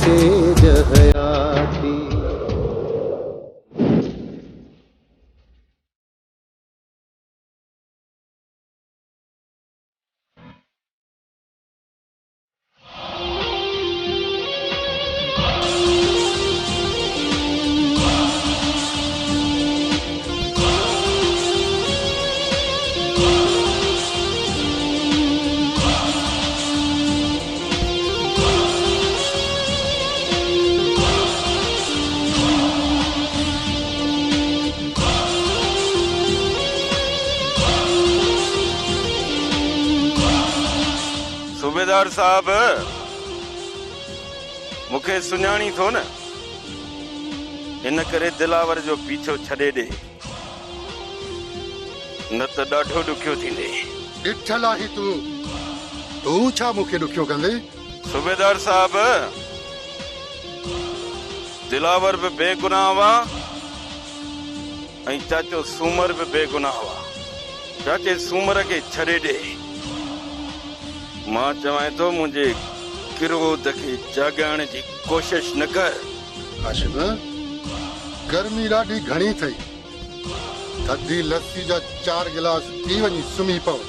Says हयाती। सूबेदार साहब मुखे सुञाणी थो न, इन करे दिलावर जो पीछो छॾे ॾे, न त ॾाढो ॾुखियो थींदे। ॾिठल आहीं तूं छा मूंखे ॾुखियो कंदे? सूबेदार साहब, दिलावर बि बेगुनाह हुआ ऐं चाचो सूमर बि बेगुनाह हुआ। चाचे सूमर खे छॾे ॾे। मां चवां थो मुंहिंजे किरोध खे जाॻाइण जी कोशिश न कर। हाशिम, गर्मी ॾाढी घणी थई, थधी लस्सी जा 4 गिलास पी वञी सुम्ही पव।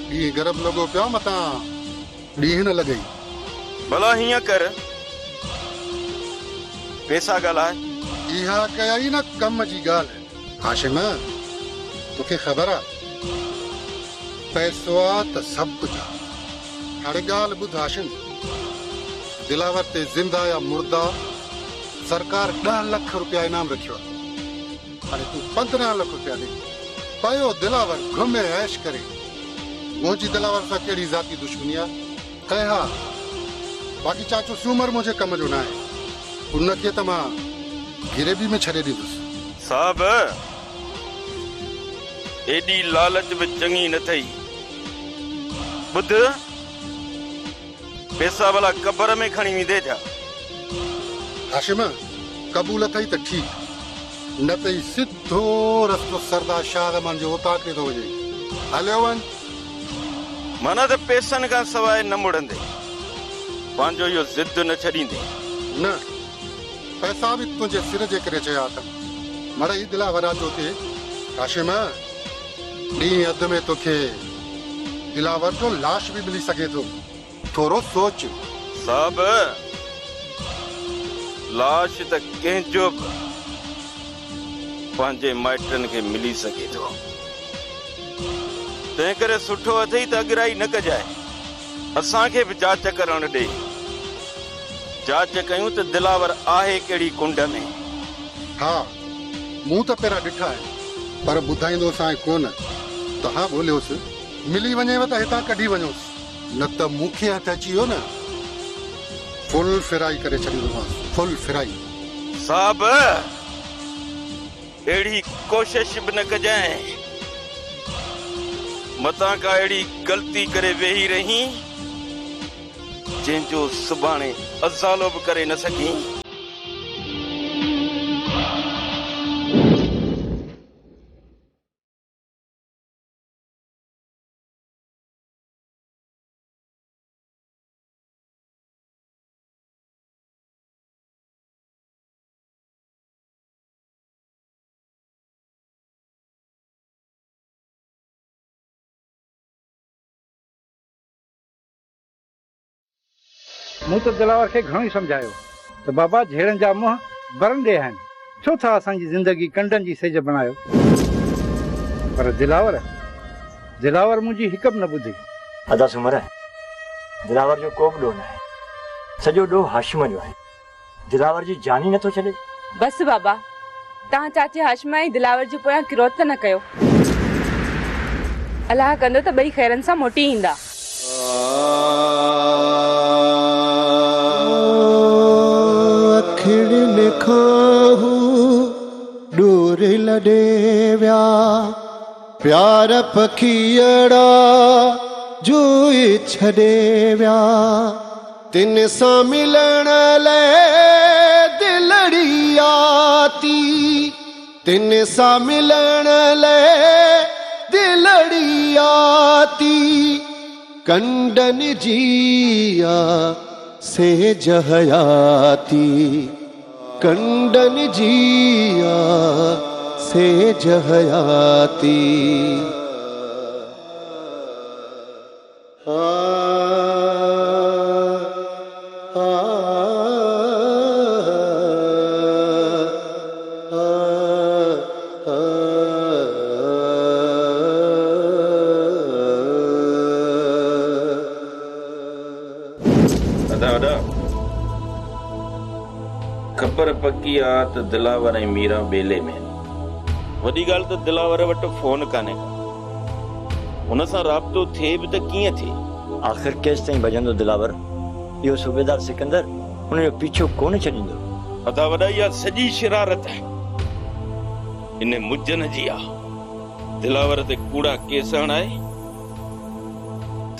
ॾींहुं गरम लॻो पियो मतां ॾींहुं न लॻई। भला हीअं कर, पैसा ॻाल्हाए। इहा कयाई न कम जी ॻाल्हि। हाशिम, तोखे ख़बर आहे पैसो आहे त सभु कुझु आहे। हाणे ॻाल्हि ॿुध हाशिम, दिलावर ते ज़िंदा या मुर्दा सरकार 10 लाख रुपया इनाम रखियो आहे। हाणे तूं 15 लाख रुपया ॾे, पयो दिलावर घुमे ऐश करे। मुंहिंजी दिलावर सां कहिड़ी ज़ाती दुश्मनी आहे? ऐं हा, बाक़ी चाचो सूमर मुंहिंजे कम जो न आहे, उनखे त मां गिरेबी में छॾे ॾींदुसि। साहब, एॾी लालच बि चङी न थई। ॿुध, पैसा भला कबर में खणी वेंदे छा? हाशिम, क़बूल अथई त ठीकु, न त ई सिधो रस्तो सरदार शाह रहमान जो उतां ते थो वञे। हलियो वञ। माना त पैसनि खां सवाइ न मुड़ंदे, पंहिंजो इहो ज़िद न छॾींदे। न, पैसा बि तुंहिंजे सिर जे करे चया अथमि, मड़ई दिलावर जो थे। हाशिम, ॾींहुं अध में तोखे दिलावर जो लाश बि मिली सघे थो, थोरो सोच। साहब, लाश त कंहिंजो बि पंहिंजे माइटनि खे मिली सघे थो। तंहिं करे सुठो अथई त अॻिराई न कजाए, असांखे बि जांच करण ॾे। जांच कयूं त दिलावर आहे कहिड़ी कुंड में। हा, मूं त पहिरां ॾिठा आहिनि, पर ॿुधाईंदो सां कोन। तव्हां ॻोल्हियोसि, मिली वञेव त हितां कढी वञोसि, न त मूंखे हथ अची वियो न, फुल फिराई करे छॾींदोमांसि, फुल फिराई। साहब, अहिड़ी कोशिश बि न कजांइ, मतां का अहिड़ी ग़लती करे वेही रही जंहिंजो सुभाणे अज़ालो बि करे न सघीं। मूं त दिलावर खे घणो ई सम्झायो त बाबा झेड़नि जा मुंहं बरंदे आहिनि, छो था असांजी ज़िंदगी कंडनि जी सेज बणायो। पर दिलावर मुंहिंजी हिक बि न ॿुधी। अदा सूमर, दिलावर जो को बि ॾोह न आहे, सॼो ॾोह हाशिम जो आहे। दिलावर जी जान ई नथो छॾे। बस बाबा, तव्हां चाचे हाशिम ऐं दिलावर जे पोयां किरोध त न कयो। अलाह कंदो त ॿई ख़ैरनि सां मोटी ईंदा। अखिड़ियुनि खां दूर लॾे विया, प्यार पखियड़ा जोई छॾे विया। तिन सां मिलण लाइ दिलड़ी आती, तिन सां मिलण लाइ दिलड़ी आती। कंडन जिया सेज हयाती कंडन जिया सेज हयाती ख़बर पक्की आहे त दिलावर ऐं मीरा बेले में वॾी ॻाल्हि त दिलावर वटि फोन कान्हे हुन सां राब्तो थिए बि त कीअं थिए आख़िर केसि ताईं भॼंदो दिलावर इहो सूबेदार सिकंदर हुनजो पीछो कोन छॾींदो अदा वॾा इहा सॼी शरारत इन मुजन जी आहे दिलावर ते कूड़ा केस हणाए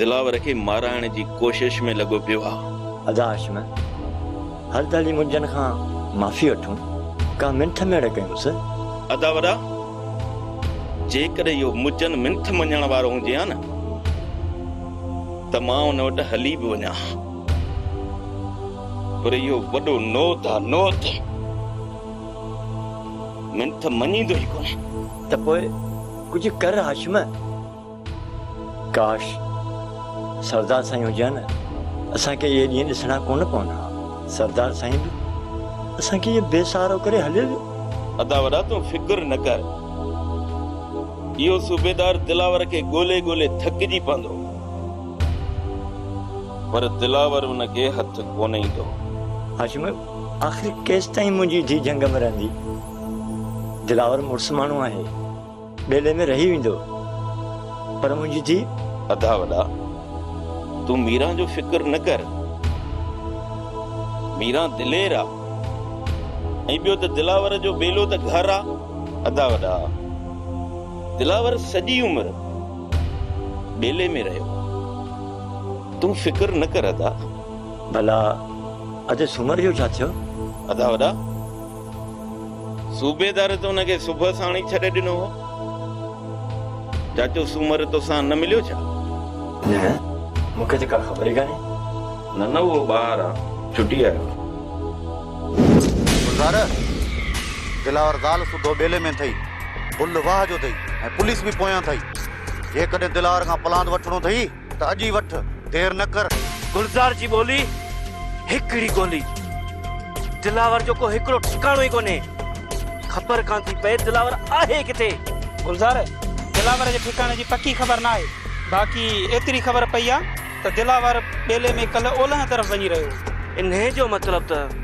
दिलावर खे माराइण जी कोशिश में लॻो पियो आहे अदा हाशिम हर दली मुंजन खां माफ़ी वठूं का मिंथ में कयूंसि अदा वॾा जेकॾहिं इहो मुजन मिंथ मञण वारो हुजे हा न त मां हुन वटि हली बि वञा पर इहो वॾो नोत आहे नोत मिंथ मञींदो ई कोन्हे त पोइ कुझु कर हाशिम काश सरदार साईं हुजे न असांखे इहे ॾींहं ॾिसणा कोन पवंदा सरदार साईं बि असांखे इहे बेसहारो करे हले वियो अदा वॾा तूं फिक्र न कर इहो सूबेदार दिलावर खे ॻोल्हे ॻोल्हे थकिजी पवंदो पर दिलावर हुनखे हथ कोन ईंदो हाशिम आख़िर केसि ताईं मुंहिंजी धीउ जंग में रहंदी दिलावर मुड़ुसु माण्हू आहे ॿेले में रही वेंदो पर मुंहिंजी धीउ अदा वॾा तूं मीरा जो फिक्र न कर मीरा दिलेर आहे ऐं ॿियो त दिलावर जो बेलो त घर आहे अदा वॾा दिलावर सॼी उमिरि बेले में रहियो तूं फिक्र न कर अदा भला अॼु सूमर जो छा थियो अदा वॾा सूबेदार त हुनखे सुबुह साण ई छॾे ॾिनो हो चाचो सूमर तोसां न मिलियो छा न मूंखे त का ख़बर ई कान्हे न न उहो ॿाहिरि आहे छुटी आयो गुलज़ार दिलावर ज़ाल सुधो बेले में अथई बुल वाह जो अथई ऐं पुलिस बि पोयां अथई जेकॾहिं दिलावर खां पलांद वठिणो अथई त अॼु ई वठ देर न कर गुलज़ार जी ॿोली हिकिड़ी गोली दिलावर जो को हिकिड़ो ठिकाणो ई कोन्हे ख़बर कान थी पए दिलावर आहे किथे गुलज़ार दिलावर जे ठिकाणे जी पक्की ख़बर न आहे बाक़ी एतिरी ख़बर पई आहे त दिलावर ॿेले में कल्ह ओलह तरफ़ वञी रहियो इन जो मतिलब त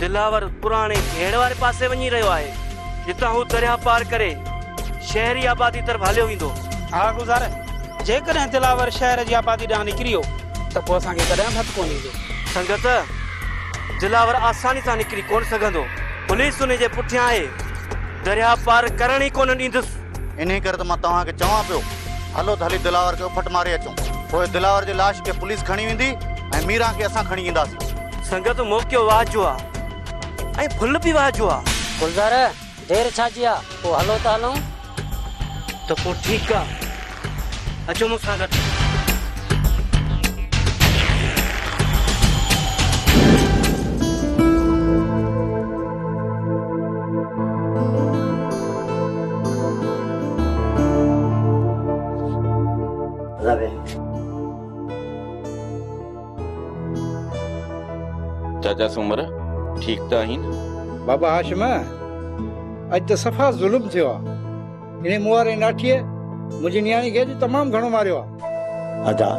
दिलावर पुराणे घेड़ वारे पासे वञी रहियो आहे जितां हू दरिया पार करे शहरी आबादी तरफ़ हलियो वेंदो हा गुलज़ार जेकॾहिं दिलावर शहर जी आबादी ॾांहुं निकिरी वियो त पोइ असांखे कॾहिं हथु कोन ईंदो संगत दिलावर आसानी सां निकिरी कोन सघंदो पुलिस उन जे पुठियां आहे दरिया पार करण ई कोन ॾींदुसि इन करे त मां तव्हांखे चवां पियो हलो त हली दिलावर खे उफट मारे अचूं पोइ दिलावर जी लाश खे पुलिस खणी वेंदी ऐं मीरा खे असां खणी ईंदासीं संगत मौक़ियो वाजो आहे ऐं फुल बि वाजो आहे गुलज़ार देर छाजी आहे पोइ हलो त हलूं त पोइ ठीकु आहे अचो मूंसां गॾु चाचा सूमर ठीक त आहिनि बाबा हाशिम अॼु त सफ़ा ज़ुल्म थियो आहे इन मूं वारे नाठीअ मुंहिंजी नियाणी खे तमामु घणो मारियो आहे अदा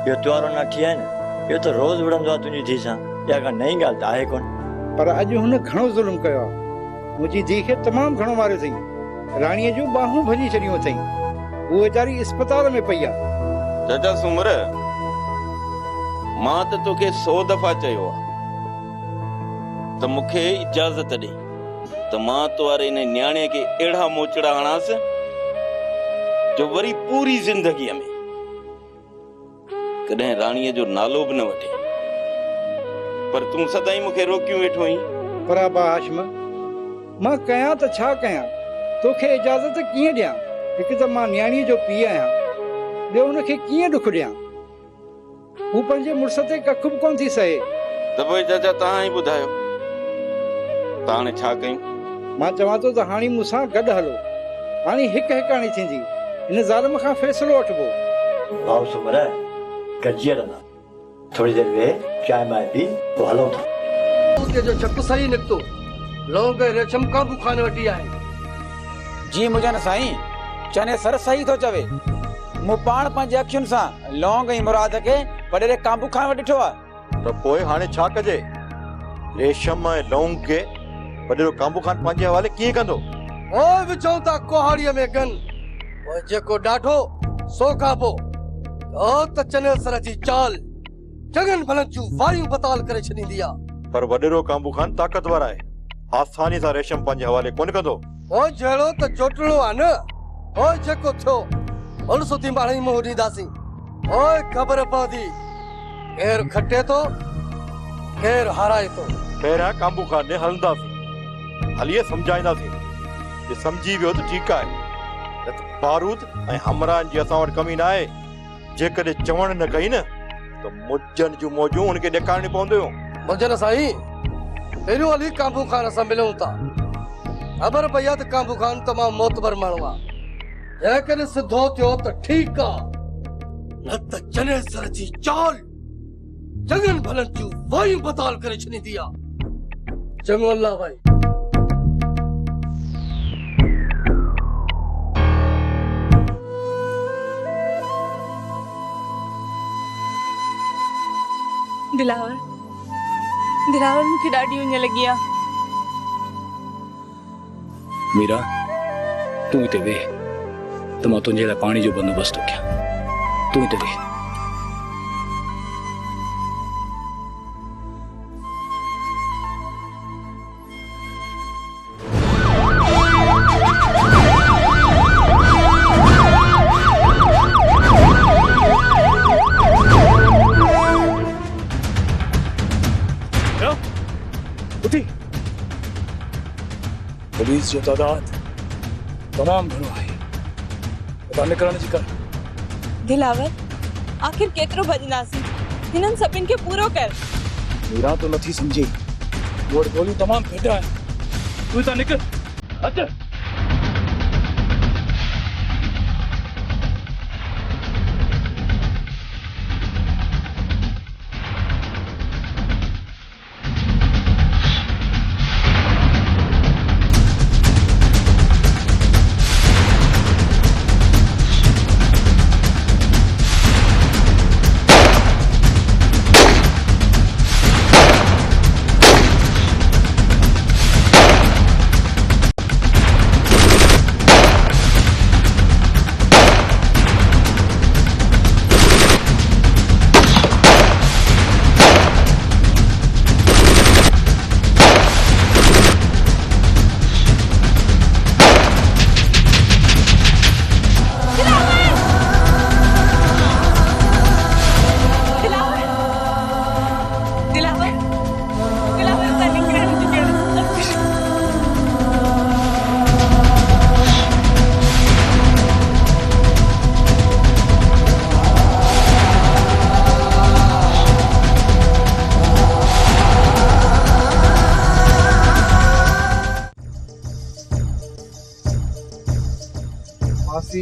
इहो त्योहारो नाठी आहे न इहो त रोज़ विढ़ंदो आहे तुंहिंजी धीउ सां इहा का नई ॻाल्हि त आहे कोन पर अॼु हुन घणो ज़ुल्म कयो आहे मुंहिंजी धीउ खे तमामु घणो मारियो अथई राणीअ जूं ॿाहूं भॼी छॾियूं अथई उहा वीचारी इस्पताल में पई आहे चाचा सूमर मां त तोखे 100 दफ़ा चयो आहे त मूंखे इजाज़त ॾे त मां तोरे इन न्याणे खे अहिड़ा मोचड़ा हणांसि जो वरी पूरी ज़िंदगीअ में कॾहिं राणीअ जो नालो बि न वठे पर तूं सदाईं मूंखे रोकियूं वेठो आहीं पर बाबा हाशिम मां कयां त छा कयां तोखे इजाज़त कीअं ॾियां हिकु त मां न्याणीअ जो पीउ आहियां ॿियो हुनखे कीअं ॾुख ॾियां हू पंहिंजे मुड़ुस ते कख बि कोन थी सहे। त पोइ चाचा तव्हां ई ॿुधायो त हाणे छा कयूं? मां चवां थो त हाणे मूंसां गॾु हलो, हाणे हिकु हिकाणी थींदी, हिन ज़ालिम खां फ़ैसिलो वठिबो। भाउ सुमर गॾिजी हलंदा, थोड़ी देरि वेह, चांहि बांहि पी, पोइ हलूं था। जो छप सही निकितो, लौंग रेशम काबू खाने वठी आहे। जी मुंहिंजा न साईं, चने सर सही थो चवे। मूं पाण पंहिंजे अखियुनि सां लौंग ऐं मुराद खे वॾेरे काबू खान वटि ॾिठो आहे। त पोइ हाणे छा कजे? रेशम ऐं लौंग खे वॾेरो काबू खान पंहिंजे हवाले कीअं कंदो? ओ विचऊं था कुहाड़ीअ में गन, ओ जेको ॾाढो सो खाबो, ओ त चने सर जी चाल जगन भलन जूं वारियूं बताल करे छॾींदी आहे। पर वॾेरो काबू खान ताक़तवर आहे, आसानी सां रेशम पंहिंजे हवाले कोन कंदो। ओ जहिड़ो त चोटड़ो आहे न, ओ जेको थियो हुन सुधी माण्हू मुंहुं ॾींदासीं। ओए ख़बर पवंदी केरु खटे थो केरु हाराए थो। पहिरियां काबू खान ने हलंदासीं, हलिए सम्झाईंदासीं, जे सम्झी वियो त ठीकु आहे, न त बारूद ऐं हमरान जी असां वटि कमी न आहे। जेकॾहिं चवण न कई न त मुजन जूं मौजूं हुनखे ॾेखारणी पवंदियूं। मुंहिंजे साईं पहिरियों हली काबू खान सां मिलूं था। ख़बर पई आहे त काबू खान तमामु मोतबर माण्हू आहे। जेकॾहिं सिधो थियो त ठीकु आहे, न त चने सर जी चाल चङनि भलनि जूं वायूं बताल करे छॾींदी आहे। चङो अल्लाह भाई। दिलावर दिलावर मूंखे ॾाढी उञ लॻी आहे। मीरा तूं हिते वेह, त मां तुंहिंजे लाइ पाणी जो बंदोबस्तु थो कयां। तूं हिते वेह। पुलिस जो तादाद तमाम घणो आहे, पता निकरण जी कर। दिलावर आखिर केतिरो भॼंदासीं, हिननि सभिनि खे पूरो कर। मीरा तो नथी समझे, वोट गोलियूं तमाम घटि आहिनि। तूं हितां निकिर, अच।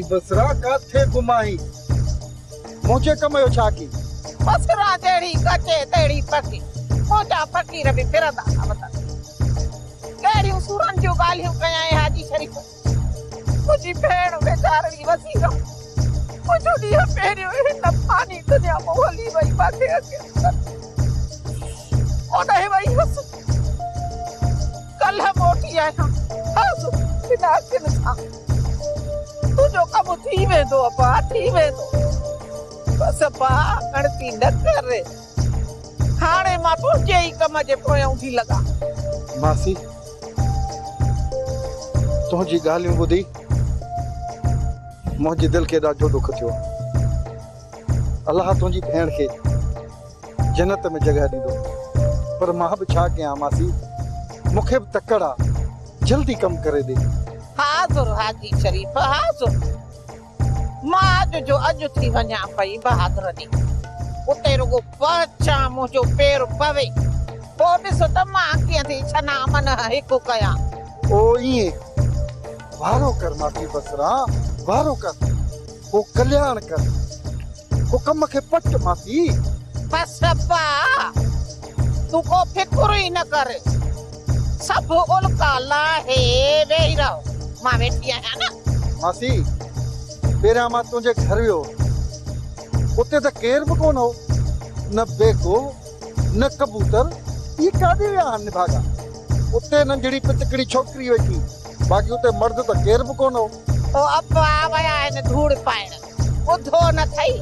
बसरा काथे घुमाई मुझे कमयो छा की? बसरा तेड़ी कचे तेड़ी पकी मोटा फकीर भी फिरदा आवता। केड़ियूं सूरन जो गालियूं कया है हाजी शरीफ। मुझी भेण बेचारी वसीरो मुझो दिया पेरियो हिन पानी दुनिया मोहली वई बाथे अके ओ नहीं वई हस कल मोटी है ना हस बिना के न तुझो कम थी वेंदो अपा थी वेंदो बस अपा गणती न कर रे हाणे मां तुझे ही कम जे पोयां थी लगा। मासी तुझी गालियूं ॿुधी मुंहिंजे दिल खे ॾाढो दुख थियो। अल्लाह तुंहिंजी भेण खे जन्नत में जगह ॾींदो, पर मां बि छा कयां मासी, मूंखे बि तकड़ आहे, जल्दी कम करे दे। हाज़ुर हाजी शरीफ हाज़ुर। मां जो अज थी वञा पई बहादुर दी उते रुगो पचा मुंहिंजो पेर पवे पोइ ॾिसो त मां कीअं थी छना मन हिकु कयां। ओ ईअं वारो कर मासी बसरा, वारो कर, वो कल्याण कर, वो कम खे पट मासी। बस अब्बा तू को फिक्र ही न कर, सब उल्का लाहे वेही रहो, मां वेठी आहियां न। मासी पहिरियां मां तुंहिंजे घर वियो, उते त केर बि कोन हो, न बेको न कबूतर, ये काॾे विया आहिनि भागा। उते नंढड़ी पिचकड़ी छोकिरी वेठी, बाक़ी उते मर्द त केर बि कोन हो। ओ अब्बा विया आहिनि धूड़ पाइण, ॿुधो न थई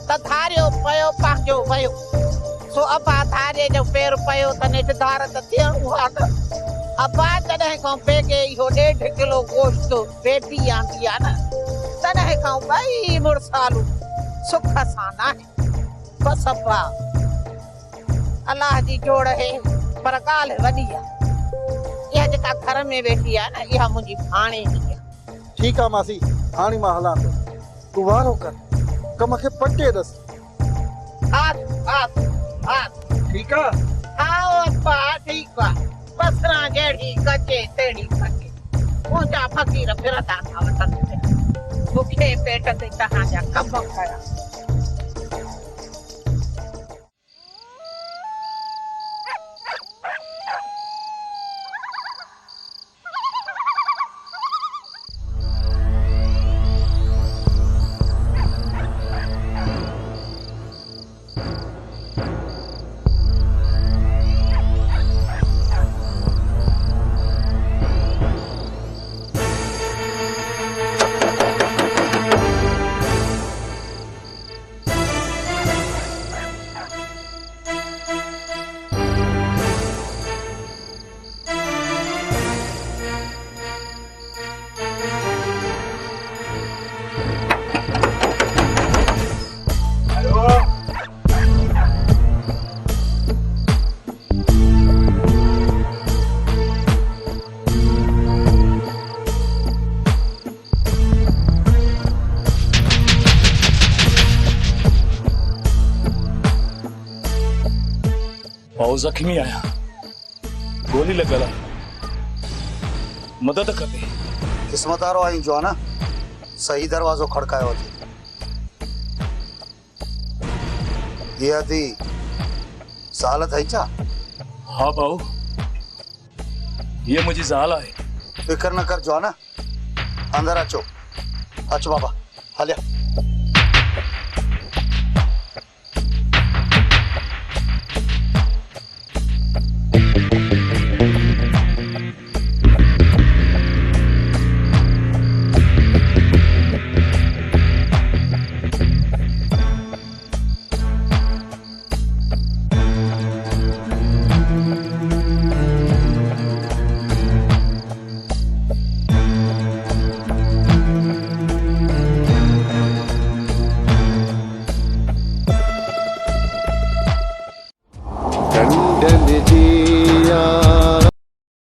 त धारियो पयो पंहिंजो वयो। सो अब्बा धारे जो पेर पयो त नेठि धार त थियणो आहे न। अब्बा तॾहिं खां बेगे इहो 1.5 किलो गोश्त बेटी आंदी आहे न, तॾहिं खां ॿई मुड़सालू सुख सां नाहे। बस अब्बा अलाह जी जोड़ है, पर ॻाल्हि वॾी आहे। इहा जेका घर में वेठी आहे न, इहा मुंहिंजी भाणे जी आहे। ठीकु आहे मासी, हाणे मां हलां थो, तूं वारो कर, कम खे पटे ॾस। ठीकु आहे? हा अब्बा ठीकु आहे। बसरा जहिड़ी कचे तहिड़ी फके, मुंहिंजा फ़क़ीर फिरंदा था वठनि पिया, बुखे पेट ते तव्हांजा कम कया। और जख्मी आया, गोली लगल आहे, मदद खपे। क़िस्मत वारो आई जो आहे न, सही दरवाज़ो खड़कायो अथई। इहा थी ज़ाल अथई छा? हाँ भाऊ, ये मुंहिंजी ज़ाल आहे। फिक्र न कर जो आहे न, अंदर अचो, अचो बाबा हलिया।